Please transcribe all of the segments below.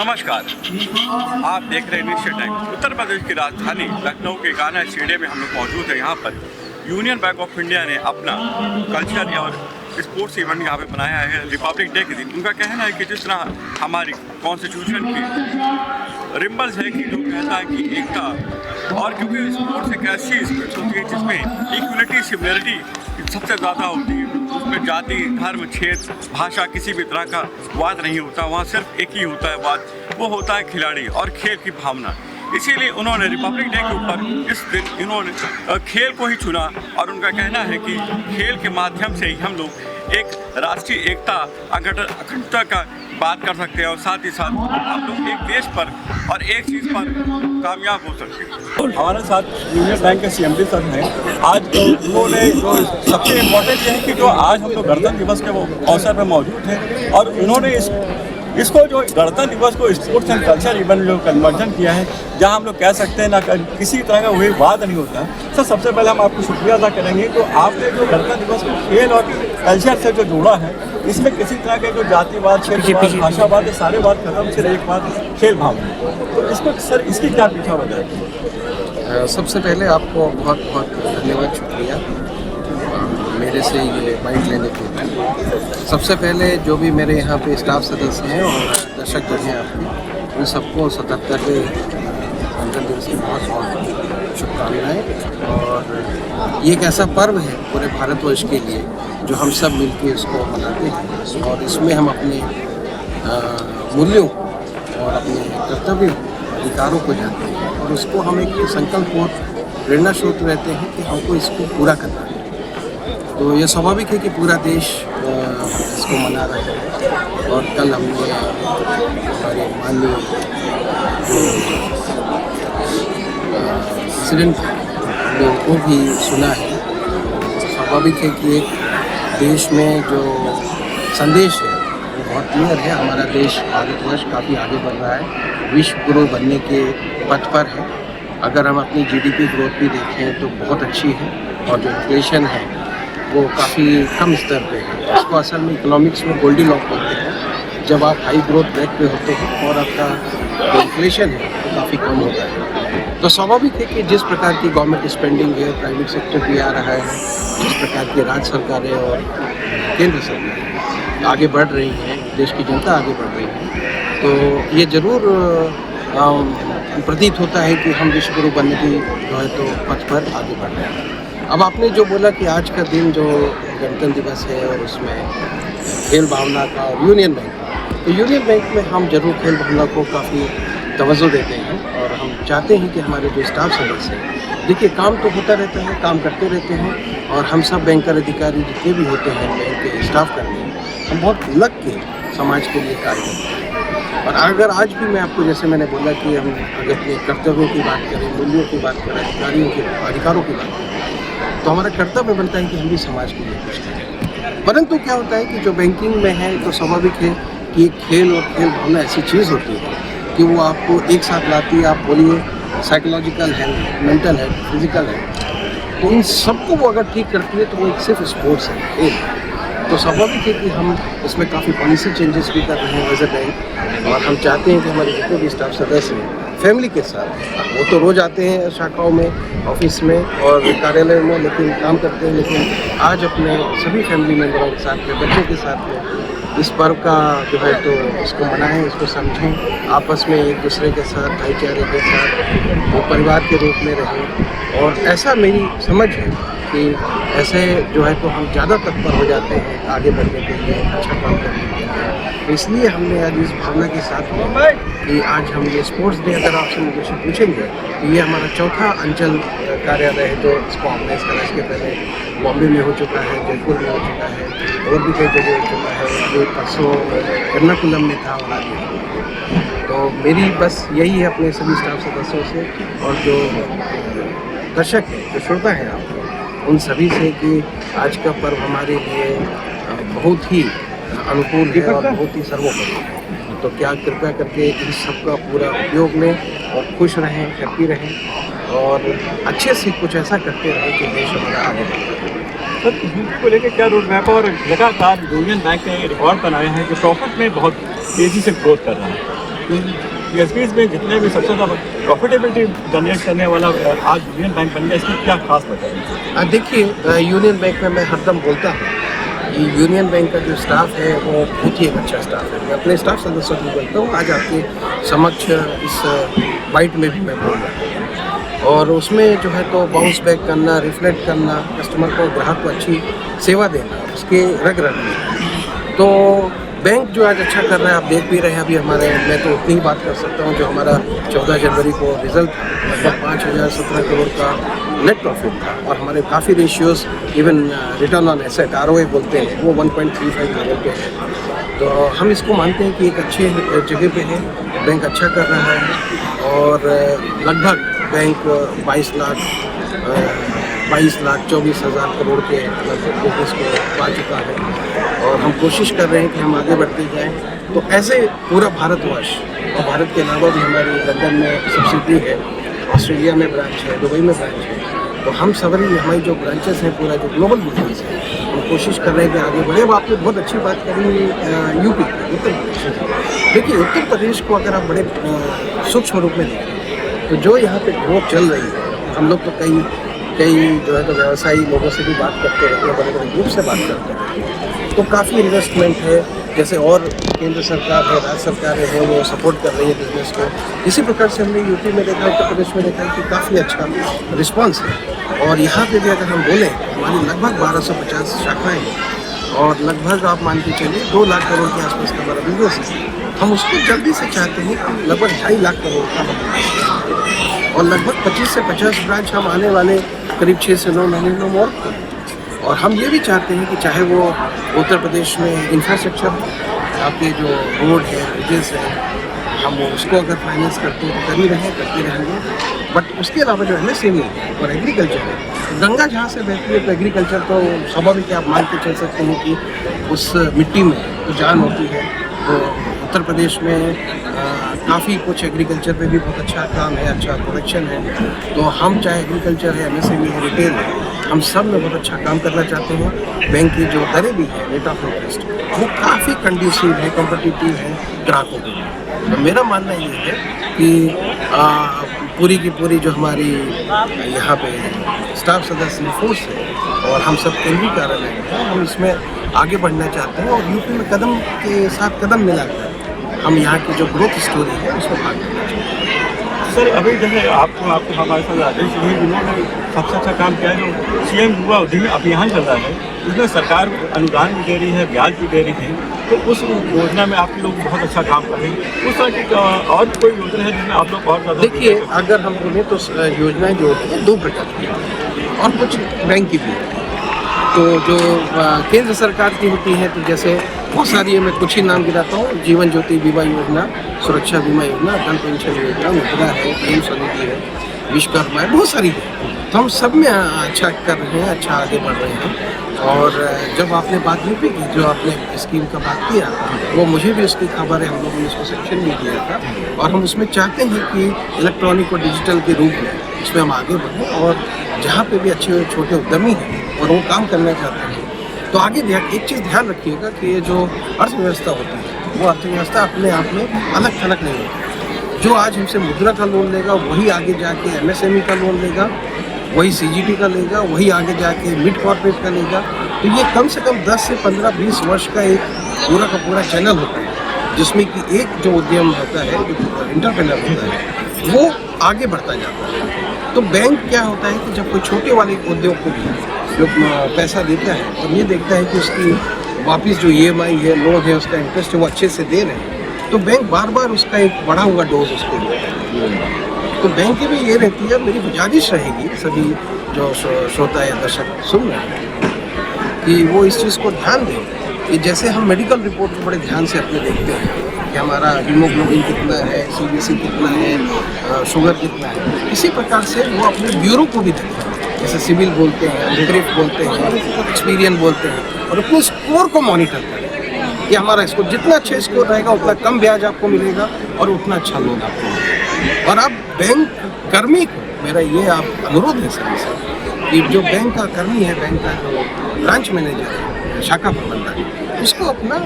नमस्कार, आप देख रहे हैं नेशन टाइम्स। उत्तर प्रदेश की राजधानी लखनऊ के गाना स्टेडियम में हम लोग मौजूद हैं। यहाँ पर यूनियन बैंक ऑफ इंडिया ने अपना कल्चर और स्पोर्ट्स इवेंट यहाँ पे बनाया है रिपब्लिक डे के दिन। उनका कहना है कि जिस तरह हमारी कॉन्स्टिट्यूशन की रिम्बल्स है कि जो कहता है कि एकता, और क्योंकि स्पोर्ट्स एक ऐसी स्पोर्ट्स होती है जिसमें इक्वलिटी सिमिलरिटी सबसे ज़्यादा होती है, उसमें जाति धर्म क्षेत्र भाषा किसी भी तरह का वाद नहीं होता, वहाँ सिर्फ एक ही होता है वाद, वो होता है खिलाड़ी और खेल की भावना। इसीलिए उन्होंने रिपब्लिक डे के ऊपर इस दिन इन्होंने खेल को ही चुना और उनका कहना है कि खेल के माध्यम से ही हम लोग एक राष्ट्रीय एकता अखंडता का बात कर सकते हैं और साथ ही साथ हम लोग एक देश पर और एक चीज़ पर कामयाब हो सकते हैं। हमारे साथ यूनियन बैंक के सीएमडी सर हैं। आज उन्होंने जो सबसे इम्पोर्टेंट ये है कि जो आज हम लोग गणतंत्र दिवस के वो अवसर पर मौजूद हैं और उन्होंने इसको जो गणतंत्र दिवस को स्पोर्ट्स एंड कल्चर इवेंट जो कन्वर्जन किया है, जहां हम लोग कह सकते हैं ना किसी तरह का वही वाद नहीं होता है। सर, सबसे पहले हम आपको शुक्रिया अदा करेंगे तो आपने जो गणतंत्र दिवस को खेल और कल्चर से जो जोड़ा है, इसमें किसी तरह के जो जातिवाद क्षेत्रवाद भाषावाद ये सारे बात खत्म, सिर्फ एक बात खेल भावना, तो इसको सर इसकी क्या पीछा वजह है? सबसे पहले आपको बहुत बहुत धन्यवाद, शुक्रिया मेरे से ये बाइक लेने के लिए। सबसे पहले जो भी मेरे यहाँ पे स्टाफ सदस्य हैं और दर्शक जो हैं आपके, उन सबको 77वें गणतंत्र दिवस की बहुत बहुत शुभकामनाएँ। और ये एक ऐसा पर्व है पूरे भारतवर्ष के लिए जो हम सब मिलकर इसको मनाते हैं और इसमें हम अपने मूल्यों और अपने कर्तव्य अधिकारों को जानते हैं और उसको हम एक संकल्प और प्रेरणा स्रोत रहते हैं कि हमको इसको पूरा करना है। तो ये स्वाभाविक है कि पूरा देश इसको मना रहा है और कल हमने हमारे माननीय प्रेसिडेंट लोगों को भी सुना है। स्वाभाविक है कि एक देश में जो संदेश है वो बहुत क्लियर है। हमारा देश भारतवर्ष काफ़ी आगे बढ़ रहा है, विश्व गुरु बनने के पथ पर है। अगर हम अपनी जीडीपी ग्रोथ भी देखें तो बहुत अच्छी है और जो इन्फ्लेशन है वो काफ़ी कम स्तर पे है। इसको असल में इकोनॉमिक्स में गोल्डी लॉक कहते हैं। जब आप हाई ग्रोथ रेट पे होते हैं और आपका जो इन्फ्लेशन है वो काफ़ी कम होता है, तो स्वाभाविक है कि जिस प्रकार की गवर्नमेंट स्पेंडिंग है, प्राइवेट सेक्टर भी आ रहा है, जिस प्रकार की राज्य सरकारें और केंद्र सरकार आगे बढ़ रही हैं, देश की जनता आगे बढ़ रही है, तो ये ज़रूर प्रतीत होता है कि हम विश्व गुरु बनने की जो है तो पथ पर आगे बढ़ रहे हैं। अब आपने जो बोला कि आज का दिन जो गणतंत्र दिवस है और उसमें खेल भावना का और यूनियन बैंक, तो यूनियन बैंक में हम जरूर खेल भावना को काफ़ी तवज्जो देते हैं और हम चाहते हैं कि हमारे जो स्टाफ सदस्य हैं, देखिए काम तो होता रहता है, काम करते रहते हैं और हम सब बैंकर अधिकारी जितने भी होते हैं, बैंक के स्टाफ कर्मी, हम बहुत लग के समाज के लिए कार्य करते हैं। और अगर आज भी मैं आपको जैसे मैंने बोला कि हम अगर अपने कर्तव्यों की बात करें, मूल्यों की बात करें, अधिकारों की बात करें, तो हमारा कर्तव्य बनता है कि हम भी समाज के लिए कुछ करें। परंतु क्या होता है कि जो बैंकिंग में है तो स्वाभाविक है कि खेल और खेल भावना ऐसी चीज़ होती है कि वो आपको एक साथ लाती है। आप बोलिए psychological health, mental health, physical health, तो इन सबको वो अगर ठीक करती है तो वो एक सिर्फ स्पोर्ट्स है, खेल। तो स्वाभाविक है कि हम इसमें काफ़ी पॉलिसी चेंजेस भी कर रहे हैं एज ए बैंक और हम चाहते हैं कि हमारे जितने भी स्टाफ सदस्य हैं फैमिली के साथ, वो तो रोज़ आते हैं शाखाओं में, ऑफिस में और कार्यालय में लेकिन काम करते हैं, लेकिन आज अपने सभी फैमिली मेम्बरों के साथ में, बच्चों के साथ में इस पर्व का जो है तो इसको मनाएं, इसको समझें, आपस में एक दूसरे के साथ भाईचारे के साथ वो परिवार के रूप में रहें। और ऐसा मेरी समझ है कि ऐसे जो है तो हम ज़्यादा तत्पर हो जाते हैं आगे बढ़ने के लिए, अच्छा काम करने के लिए। तो इसलिए हमने आज इस भावना के साथ में कि आज हम ये स्पोर्ट्स डे, अगर आपसे मुझे पूछेंगे तो ये हमारा चौथा अंचल कार्यालय है जो इसको ऑर्गेनाइज करा। इसके पहले बॉम्बे में हो चुका है, जयपुर में हो चुका है और भी कई जगह हो चुका है, ये परसों एर्नाकुलम में था और आगे। तो मेरी बस यही है अपने सभी स्टाफ सदस्यों से और जो दर्शक हैं, जो श्रोता हैं आप, उन सभी से कि आज का पर्व हमारे लिए बहुत ही अनुकूल है और बहुत ही सर्वोपरि है। तो क्या कृपया करके इन सब का पूरा उपयोग लें और खुश रहें, हैप्पी रहें और अच्छे से कुछ ऐसा करते रहें कि देश हमारा आगे बढ़े। सर, यूथ को लेकर क्या रोड मैप और लगातार यूनियन बैंक ने रिकॉर्ड बनाया है कि प्रॉफिट में बहुत तेज़ी से ग्रोथ कर रहा है, पीएसबीज में जितने भी सबसे ज़्यादा प्रॉफिटेबिलिटी जनरेट करने वाला आज यूनियन बैंक बन गया, इसमें क्या खास बताइए? देखिए, यूनियन बैंक में मैं हरदम बोलता हूँ कि यूनियन बैंक का जो स्टाफ है वो बहुत ही एक अच्छा स्टाफ है। मैं अपने स्टाफ सदस्यों को बोलता हूँ, आज आपके समक्ष इस बाइट में भी मैं बोल रहा हूँ, और उसमें जो है तो बाउंस बैक करना, रिफ्लेक्ट करना, कस्टमर को, ग्राहक को अच्छी सेवा देना, उसके रग रग में। तो बैंक जो आज अच्छा कर रहा है, आप देख भी रहे हैं। अभी हमारे, मैं तो उतनी ही बात कर सकता हूँ, जो हमारा 14 जनवरी को रिजल्ट था, लगभग 5,017 करोड़ का नेट प्रॉफिट था, और हमारे काफ़ी ratios, even return on asset ROA बोलते हैं, वो 1.35 लेवल पे है। तो हम इसको मानते हैं कि एक अच्छे जगह पे है, बैंक अच्छा कर रहा है, और लगभग बैंक 22,24,000 करोड़ के लगभग बिजनेस को पा चुका है, और हम कोशिश कर रहे हैं कि हम आगे बढ़ते जाएं। तो ऐसे पूरा भारतवर्ष, और भारत के अलावा भी हमारी लंदन में सब्सिडी है, ऑस्ट्रेलिया में ब्रांच है, दुबई में ब्रांच है, तो हम सभी, हमारी जो ब्रांचेस हैं, पूरा जो ग्लोबल बिजनेस है, हम कोशिश कर रहे हैं कि आगे बढ़े। अब आपने बहुत अच्छी बात करी यूपी, उत्तर प्रदेश। देखिए, उत्तर प्रदेश को अगर आप बड़े सूक्ष्म रूप में देखें, तो जो यहाँ पे ग्रोथ चल रही है, हम लोग तो कई जो है तो व्यवसायी लोगों से भी बात करते रहते हैं, बड़े बड़े ग्रुप से बात करते हैं, तो काफ़ी इन्वेस्टमेंट है। जैसे और केंद्र सरकार है, राज्य सरकारें हैं, वो सपोर्ट कर रही है बिजनेस को। इसी प्रकार से हमने यूपी में देखा, उत्तर प्रदेश में देखा कि काफ़ी अच्छा रिस्पांस है। और यहाँ पे भी अगर हम बोलें, हमारी लगभग 1250 शाखाएँ हैं, और लगभग आप मान के चलिए 2 लाख करोड़ के आसपास का हमारा बिजनेस है। हम उसको जल्दी से चाहते हैं कि लगभग 2.5 लाख करोड़ का हम, और लगभग 25 से 50 ब्रांच हम आने वाले करीब 6 से 9 महीने में और खोलें। और हम ये भी चाहते हैं कि चाहे वो उत्तर प्रदेश में इंफ्रास्ट्रक्चर, आपके जो रोड है, ब्रिजेस है, हम उसको अगर फाइनेंस करते हैं तो कर ही रहे, करते रहेंगे। बट उसके अलावा जो MSME और एग्रीकल्चर है, गंगा जहाँ से बहती है, तो एग्रीकल्चर तो स्वाभाविक है, आप मान के चल सकते हैं कि उस मिट्टी में तो जान होती है। तो उत्तर प्रदेश में काफ़ी कुछ एग्रीकल्चर पे भी बहुत अच्छा काम है, अच्छा प्रोडक्शन है। तो हम चाहे एग्रीकल्चर है, MSME है, रिटेल है, हम सब में बहुत अच्छा काम करना चाहते हैं। बैंक की जो दरें भी है, रेट ऑफ इंटरेस्ट, वो काफ़ी कंड्यूसिव है, कॉम्पिटिटिव है ग्राहकों के लिए। तो मेरा मानना ये है कि पूरी की पूरी जो हमारी यहाँ पे स्टाफ सदस्य फोर्स है, और हम सब केंद्रीय कार्यालय हैं, हम इसमें आगे बढ़ना चाहते हैं, और यूपी में कदम के साथ कदम मिलाकर हम यहाँ की जो ग्रोथ स्टोरी है उसमें भाग लेना चाहते हैं। सर, अभी जैसे आपको हमारे साथ राजेश जी, जिन्होंने सबसे अच्छा काम किया है, जो CM युवा उद्यमी अभियान चल रहा है, उसमें सरकार अनुदान भी दे रही है, ब्याज भी दे रही है, तो उस योजना में आप लोग बहुत अच्छा काम कर रहे हैं। उस तरह की और कोई योजना है जिसमें आप लोग और ज़्यादा? देखिए, अगर हम बोलें तो योजनाएं जो होती हैं 2 प्रकार की हैं, और कुछ बैंक की भी होती हैं। तो जो केंद्र सरकार की होती हैं, तो जैसे बहुत सारी है, मैं कुछ ही नाम गिनाता हूँ: जीवन ज्योति बीमा योजना, सुरक्षा बीमा योजना, अटल पेंशन योजना, मुद्रा है, पीएम स्वनिधि है, विश्वकर्मा है, बहुत सारी है। तो हम सब में अच्छा कर रहे हैं, अच्छा आगे बढ़ रहे हैं। और जब आपने बात यूपी की, जो आपने स्कीम का बात किया, वो मुझे भी उसकी खबर है, हम लोगों ने उसको सेक्शन भी किया था, और हम उसमें चाहते हैं कि इलेक्ट्रॉनिक और डिजिटल के रूप में इसमें हम आगे बढ़ें, और जहाँ पे भी अच्छे छोटे उद्यमी हैं और वो काम करना चाहते हैं, तो आगे एक चीज़ ध्यान रखिएगा कि ये जो अर्थव्यवस्था होती है, वो अर्थव्यवस्था अपने आप में अलग थलग नहीं होती। जो आज हमसे मुद्रा का लोन लेगा, वही आगे जाके MSME का लोन लेगा, वही CGT का लेगा, वही आगे जाके मिड कॉर्पोरेट का लेगा। तो ये कम से कम 10 से 15-20 वर्ष का एक पूरा का पूरा चैनल होता है, जिसमें कि एक जो उद्यम होता है, जो एंटरप्रेन्योर होता है, वो आगे बढ़ता जाता है। तो बैंक क्या होता है कि जब कोई छोटे वाले उद्योग को भी जो पैसा देता है, और ये देखता है कि उसकी वापस जो EMI है, लोन है, उसका इंटरेस्ट है, वो अच्छे से दे रहे हैं, तो बैंक बार बार उसका एक बढ़ा हुआ डोज उसको देता है। तो बैंक की भी ये रहती है, मेरी गुजारिश रहेगी सभी जो श्रोता या दर्शक सुन रहे हैं, कि वो इस चीज़ को ध्यान दें कि जैसे हम मेडिकल रिपोर्ट को बड़े ध्यान से अपने देखते हैं कि हमारा हीमोग्लोबिन कितना है, CBC कितना है, शुगर कितना है, इसी प्रकार से वो अपने ब्यूरो को भी देखते हैं, जैसे सिविल बोलते हैं, क्रिफ बोलते हैं, एक्सपीरियंस बोलते हैं, और अपने स्कोर को मॉनिटर करें कि हमारा स्कोर जितना अच्छा स्कोर रहेगा, उतना कम ब्याज आपको मिलेगा, और उतना अच्छा लोन आपको मिलेगा। और आप बैंक कर्मी को, मेरा ये आप अनुरोध है सभी से, कि जो बैंक का कर्मी है, बैंक का जो ब्रांच मैनेजर है, शाखा प्रबंधक, उसको अपना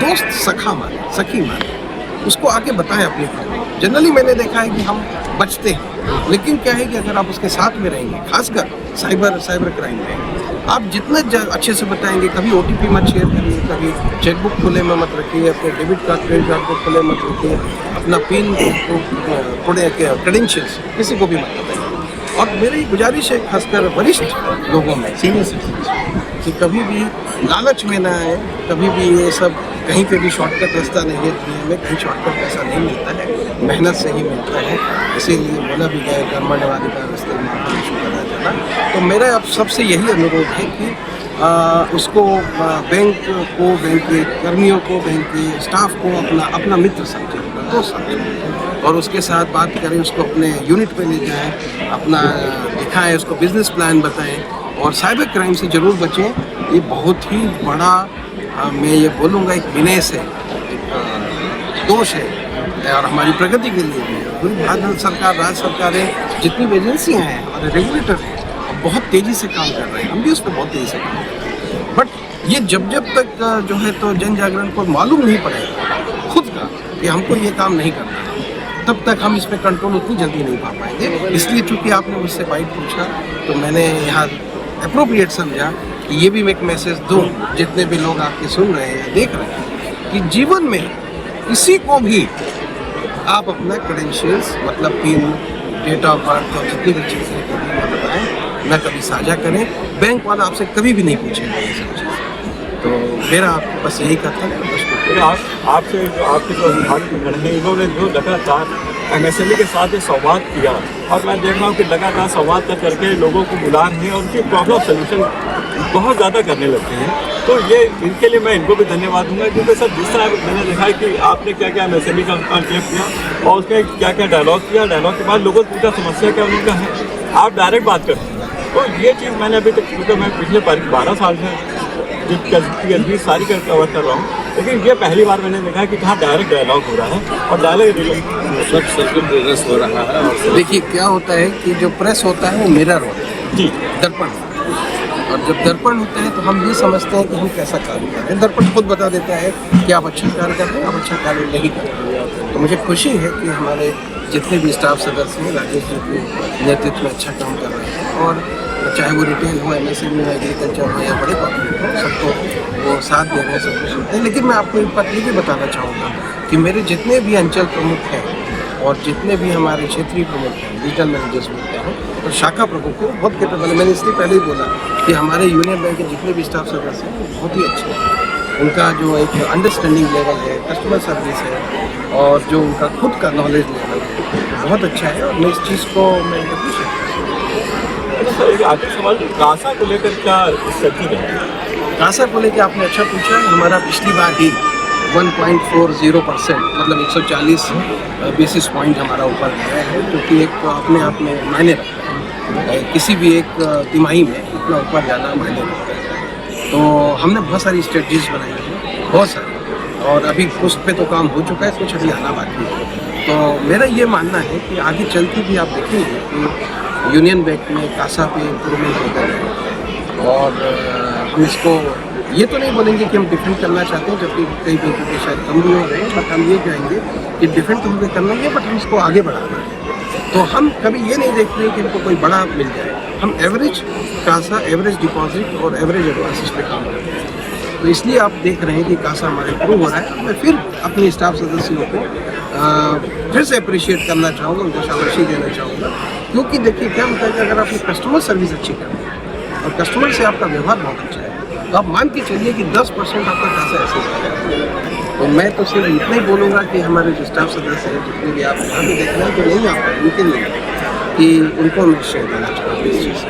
दोस्त, सखा माने, सखी माने, उसको आगे बताएं अपनी प्रॉब्लम। जनरली मैंने देखा है कि हम बचते हैं, लेकिन क्या है कि अगर आप उसके साथ में रहेंगे, खासकर साइबर क्राइम में, आप जितना अच्छे से बताएंगे, कभी OTP मत शेयर करिए, कभी चेकबुक खुले में मत रखिए, अपने डेबिट कार्ड क्रेडिट कार्ड को खुले मत रखिए, अपना पिन क्रेडेंशियल्स किसी को भी मत बताइए। और मेरी गुजारिश है खासकर वरिष्ठ लोगों में, सीनियर सिटीजन, कि कभी भी लालच में ना आए, कभी भी ये सब कहीं पे भी शॉर्टकट रास्ता नहीं है दुनिया में, कहीं शॉर्टकट पैसा नहीं मिलता है, मेहनत से ही मिलता है। इसीलिए बोला भी गया कर्मण्यवाधिकार रास्ते में शुक्र जाना। तो मेरा अब सबसे यही अनुरोध है कि उसको बैंक को, बैंक के कर्मियों को, बैंक के स्टाफ को अपना मित्र समझें, अपना दोस्त समझें, और उसके साथ बात करें, उसको अपने यूनिट पे ले जाएं, अपना दिखाएं, उसको बिजनेस प्लान बताएं, और साइबर क्राइम से ज़रूर बचें। ये बहुत ही बड़ा मैं ये बोलूँगा एक विनय है, एक दोष है, और हमारी प्रगति के लिए भी है। पूरी भारत सरकार, राज्य सरकारें, जितनी भी एजेंसियाँ हैं, हमारे रेगुलेटर हैं, बहुत तेज़ी से काम कर रहे हैं, हम भी उस पर बहुत तेज़ी से काम कर रहे हैं। बट ये जब तक जो है तो जन जागरण को मालूम नहीं पड़ेगा खुद का कि हमको ये काम नहीं करना है, तब तक हम इस पर कंट्रोल उतनी जल्दी नहीं पा पाएंगे। इसलिए चूँकि आपने मुझसे बाइट पूछा, तो मैंने यहाँ अप्रोप्रिएट समझा कि ये भी एक मैसेज दूँ जितने भी लोग आपके सुन रहे हैं, देख रहे हैं, कि जीवन में किसी को भी आप अपना क्रेडेंशियल्स, मतलब पिन, डेट ऑफ बर्थ और जितनी भी चीज़ें कभी न बताएं, न कभी साझा करें। बैंक वाला आपसे कभी भी नहीं पूछेगा ये सब चीज़ें। तो मेरा बस यही कहता है। आपसे जो आपके जो अधिकारी हैं, इन्होंने जो लगातार MSME के साथ संवाद किया, और मैं देख रहा हूँ कि लगातार संवाद कर करके लोगों को बुला रहे हैं और उनकी प्रॉब्लम सोल्यूशन बहुत ज़्यादा करने लगते हैं। तो ये इनके लिए मैं इनको भी धन्यवाद दूंगा, क्योंकि सर जिस तरह मैंने देखा है कि आपने क्या क्या MSME का कॉन्टेक्ट किया और उसमें क्या क्या डायलॉग किया, डायलॉग के बाद लोगों से पूछा समस्या क्या उनका है, आप डायरेक्ट बात करते हैं। तो ये चीज़ मैंने अभी तक, क्योंकि मैं पिछले 12 साल से 20 सारी कवर कर रहा हूँ, लेकिन ये पहली बार मैंने देखा कि कहाँ डायरेक्ट डायलॉग हो रहा है और डायरेक्ट सर्कुलर प्रोग्रेस हो रहा है। देखिए क्या होता है कि जो प्रेस होता है वो मिरर होता है जी, दर्पण, और जब दर्पण होता है तो हम ये समझते हैं कि हम कैसा कार्य कर रहे हैं। दर्पण खुद बता देता है कि आप अच्छा कार्य कर रहे हैं, आप अच्छा कार्य नहीं कर रहे हैं। तो मुझे खुशी है कि हमारे जितने भी स्टाफ सदस्य हैं राजेश जी के नेतृत्व में अच्छा काम कर रहे हैं, और चाहे वो रिटेल हो, MSME हो, एग्रीकल्चर हो या बड़े कॉर्पोरेट हो, सबको वो साथ दे रहे हैं, सब कुछ सुनते हैं। लेकिन मैं आपको एक बात ये भी बताना चाहूँगा कि मेरे जितने भी अंचल प्रमुख हैं और जितने भी हमारे क्षेत्रीय प्रमुख हैं, डिजिटल मैनेजर्स बोलते हैं, और शाखा प्रमुख हैं, बहुत कैपेबल है। मैंने इसलिए पहले ही बोला कि हमारे यूनियन बैंक के जितने भी स्टाफ सदस्य हैं वो बहुत ही अच्छे हैं। उनका जो एक अंडरस्टैंडिंग लेवल है, कस्टमर सर्विस है, और जो उनका खुद का नॉलेज लेवल है, बहुत अच्छा है, और मैं इस चीज़ को मैं अप्रिशिएट करता हूँ। सर एक आखिरी सवाल, कासा को लेकर क्या स्थिति है? कासा को लेकर आपने अच्छा पूछा। हमारा पिछली बार ही 1.40%, मतलब 140 बेसिस पॉइंट हमारा ऊपर गया है, जो कि एक अपने आप में मायने रखता है। किसी भी एक तिमाही में इतना ऊपर जाना मायने रखता है। तो हमने बहुत सारी स्ट्रेटजीज बनाई हैं, बहुत सारी, और अभी उस पर तो काम हो चुका है, कुछ अभी आना बाकी है। तो मेरा ये मानना है कि आगे चलती भी आप देखेंगे कि यूनियन बैंक में कासा पे इम्प्रूवमेंट होता है, और हम इसको ये तो नहीं बोलेंगे कि हम डिफेंड करना चाहते हैं, जबकि कई बैंकों के शायद कम भी हो रहे हैं, बट हम ये कहेंगे कि डिफेंड तो हमें करना ही है, बट हम इसको आगे बढ़ाना है। तो हम कभी ये नहीं देखते कि हमको कोई बड़ा मिल जाए, हम एवरेज कासा, एवरेज डिपॉजिट और एवरेज एडवांसेस पे काम करते हैं। तो इसलिए आप देख रहे हैं कि कासा हमारा इम्प्रूव हो रहा है। मैं फिर अपने स्टाफ सदस्यों को फिर से अप्रिशिएट करना चाहूँगा, उनको शाबाशी देना चाहूँगा, क्योंकि देखिए क्या होता है कि अगर आपकी कस्टमर सर्विस अच्छी करते हैं और कस्टमर से आपका व्यवहार बहुत अच्छा है, तो आप मान के चलिए कि 10% आपका कासा ऐसे हो जाएगा। तो मैं तो सिर्फ इतना ही बोलूँगा कि हमारे जो स्टाफ सदस्य हैं, जितने भी आप यहाँ पे देख रहे हैं, तो नहीं आ पाए उनके लिए कि उनको मैं शेयर करना चाहूँगा इस चीज़ से।